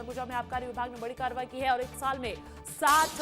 सरगुजा में आबकारी विभाग ने बड़ी कार्रवाई की है और 1 साल में 60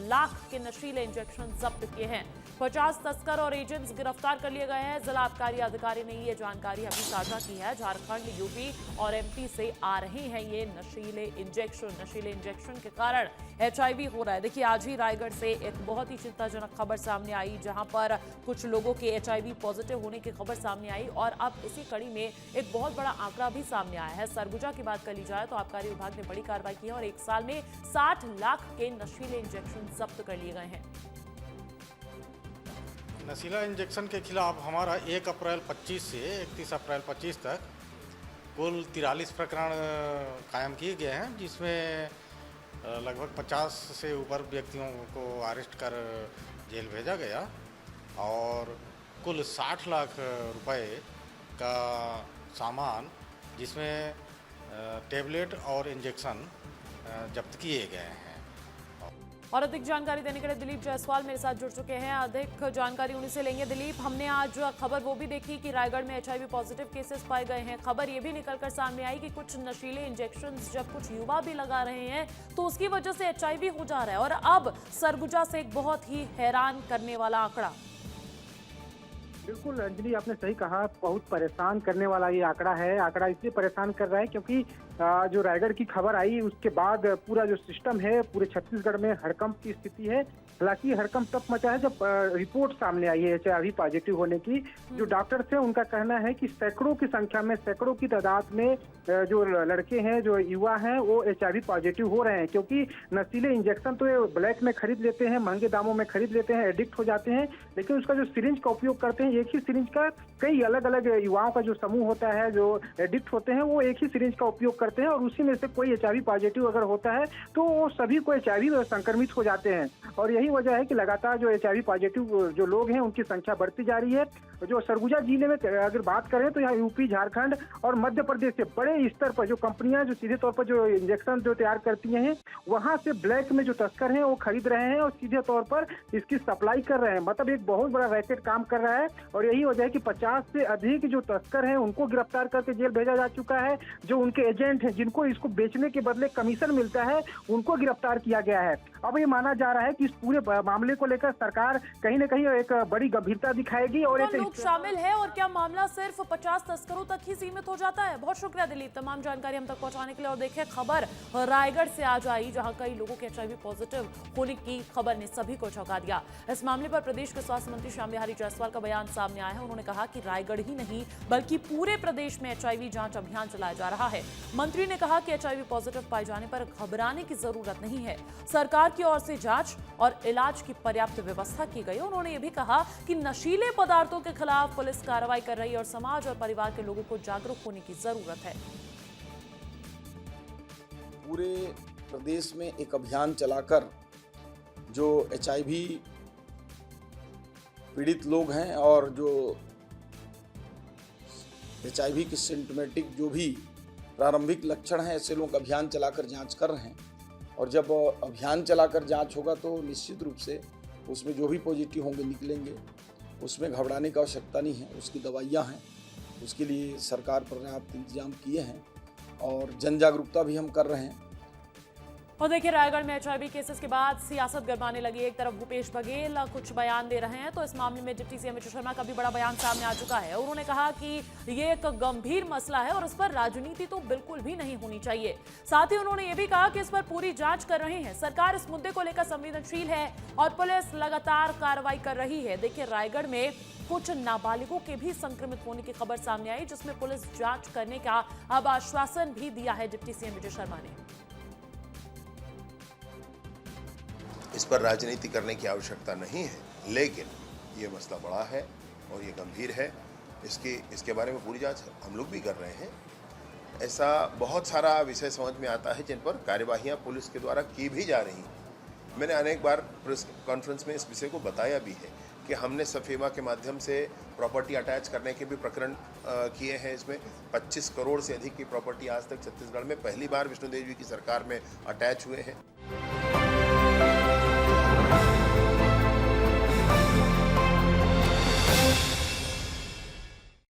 लाख के नशीले इंजेक्शन जब्त किए हैं। 50 तस्कर और एजेंट्स गिरफ्तार कर लिए गए हैं। जिला आबकारी अधिकारी ने ये जानकारी अभी साझा की है। झारखंड, यूपी और एमपी से आ रहे हैं ये नशीले इंजेक्शन के कारण HIV हो रहा है। देखिए, आज ही रायगढ़ से एक बहुत ही चिंताजनक खबर सामने आई, जहां पर कुछ लोगों के HIV पॉजिटिव होने की खबर सामने आई और अब इसी कड़ी में एक बहुत बड़ा आंकड़ा भी सामने आया है। सरगुजा की बात कर ली जाए तो आबकारी विभाग ने बड़ी कार्रवाई की है और 1 साल में 60 लाख के नशीले इंजेक्शन जब्त कर लिए गए हैं। नशीला इंजेक्शन के खिलाफ हमारा 1 अप्रैल 25 से 31 अप्रैल 25 तक कुल 43 प्रकरण कायम किए गए हैं, जिसमें लगभग 50 से ऊपर व्यक्तियों को अरेस्ट कर जेल भेजा गया और कुल 60 लाख रुपए का सामान, जिसमें टेबलेट और इंजेक्शन जब्त किए गए हैं। और अधिक जानकारी देने के लिए दिलीप जायसवाल मेरे साथ जुड़ चुके हैं। अधिक जानकारी उन्हीं से लेंगे। दिलीप, हमने आज खबर वो भी देखी कि रायगढ़ में HIV पॉजिटिव केसेस पाए गए हैं। खबर ये भी निकलकर सामने आई कि कुछ नशीले इंजेक्शंस जब कुछ युवा भी लगा रहे हैं तो उसकी वजह से HIV हो जा रहा है। और अब सरगुजा से एक बहुत ही हैरान करने वाला आंकड़ा। बिल्कुल अंजलि, आपने सही कहा, बहुत परेशान करने वाला ये आंकड़ा है। आंकड़ा इसलिए परेशान कर रहा है क्योंकि जो रायगढ़ की खबर आई उसके बाद पूरा जो सिस्टम है पूरे छत्तीसगढ़ में हड़कंप की स्थिति है। हालांकि हड़कंप तब मचा है जब रिपोर्ट सामने आई है HIV पॉजिटिव होने की। जो डॉक्टर्स हैं उनका कहना है कि सैकड़ों की संख्या में, सैकड़ों की तादाद में जो लड़के हैं, जो युवा हैं, वो HIV पॉजिटिव हो रहे हैं, क्योंकि नशीले इंजेक्शन तो ये ब्लैक में खरीद लेते हैं, महंगे दामों में खरीद लेते हैं, एडिक्ट हो जाते हैं, लेकिन उसका जो सिरिंज का उपयोग करते हैं, एक ही सिरिंज का कई अलग अलग युवाओं का जो समूह होता है जो एडिक्ट होते हैं, वो एक ही सिरिंज का उपयोग करते हैं और उसी में से कोई HIV पॉजिटिव अगर होता है तो वो सभी को HIV में संक्रमित हो जाते हैं। और यही वजह है कि लगातार जो HIV पॉजिटिव जो लोग हैं उनकी संख्या बढ़ती जा रही है। जो सरगुजा जिले में अगर बात करें तो यहाँ यूपी, झारखंड और मध्य प्रदेश से बड़े स्तर पर जो कंपनियां जो सीधे तौर पर जो इंजेक्शन जो तैयार करती हैं, वहां से ब्लैक में जो तस्कर हैं वो खरीद रहे हैं और सीधे तौर पर इसकी सप्लाई कर रहे हैं। मतलब एक बहुत बड़ा रैकेट काम कर रहा है और यही वजह है कि 50 से अधिक जो तस्कर हैं उनको गिरफ्तार करके जेल भेजा जा चुका है। जो उनके एजेंट हैं, जिनको इसको बेचने के बदले कमीशन मिलता है, उनको गिरफ्तार किया गया है। अब ये माना जा रहा है कि इस पूरे मामले को लेकर सरकार कहीं न कहीं एक बड़ी गंभीरता दिखाएगी। और तो लोग शामिल है और क्या मामला सिर्फ 50 तस्करों तक ही सीमित हो जाता है? बहुत शुक्रिया दिलीप, तमाम जानकारी हम तक पहुंचाने के लिए। और देखिए, खबर रायगढ़ से आज आई, जहां कई लोगों के HIV पॉजिटिव होने की खबर ने सभी को चौंका दिया। इस मामले पर प्रदेश के स्वास्थ्य मंत्री श्याम बिहारी जायसवाल का बयान सामने आया है। उन्होंने कहा कि रायगढ़ ही नहीं बल्कि पूरे प्रदेश में HIV जांच अभियान चलाया जा रहा है। मंत्री ने कहा कि HIV पॉजिटिव पाए जाने पर घबराने की जरूरत नहीं है। सरकार की ओर से जांच और इलाज की पर्याप्त व्यवस्था की गई। उन्होंने ये भी कहा कि नशीले पदार्थों के खिलाफ पुलिस कार्रवाई कर रही है और समाज और परिवार के लोगों को जागरूक होने की जरूरत है। पूरे प्रदेश में एक अभियान चलाकर जो HIV पीड़ित लोग हैं और जो HIV के सिम्टोमेटिक जो भी प्रारंभिक लक्षण हैं, ऐसे लोग अभियान चलाकर जांच कर रहे हैं। और जब अभियान चलाकर जांच होगा तो निश्चित रूप से उसमें जो भी पॉजिटिव होंगे निकलेंगे। उसमें घबराने की आवश्यकता नहीं है, उसकी दवाइयाँ हैं, उसके लिए सरकार पर्याप्त इंतजाम किए हैं और जन जागरूकता भी हम कर रहे हैं। और देखिए, रायगढ़ में HIV केसेस के बाद सियासत गरमाने लगी। एक तरफ भूपेश बघेल कुछ बयान दे रहे हैं तो इस मामले में डिप्टी CM विजय शर्मा का भी बड़ा बयान सामने आ चुका है। उन्होंने कहा कि ये एक गंभीर मसला है और इस पर राजनीति तो बिल्कुल भी नहीं होनी चाहिए। साथ ही उन्होंने ये भी कहा कि इस पर पूरी जांच कर रहे हैं। सरकार इस मुद्दे को लेकर संवेदनशील है और पुलिस लगातार कार्रवाई कर रही है। देखिए, रायगढ़ में कुछ नाबालिगों के भी संक्रमित होने की खबर सामने आई, जिसमें पुलिस जांच करने का अब आश्वासन भी दिया है डिप्टी CM विजय शर्मा ने। इस पर राजनीति करने की आवश्यकता नहीं है, लेकिन ये मसला बड़ा है और ये गंभीर है। इसके बारे में पूरी जांच हम लोग भी कर रहे हैं। ऐसा बहुत सारा विषय समझ में आता है जिन पर कार्यवाहियां पुलिस के द्वारा की भी जा रही हैं। मैंने अनेक बार प्रेस कॉन्फ्रेंस में इस विषय को बताया भी है कि हमने सफेमा के माध्यम से प्रॉपर्टी अटैच करने के भी प्रकरण किए हैं। इसमें 25 करोड़ से अधिक की प्रॉपर्टी आज तक छत्तीसगढ़ में पहली बार विष्णुदेव जी की सरकार में अटैच हुए हैं।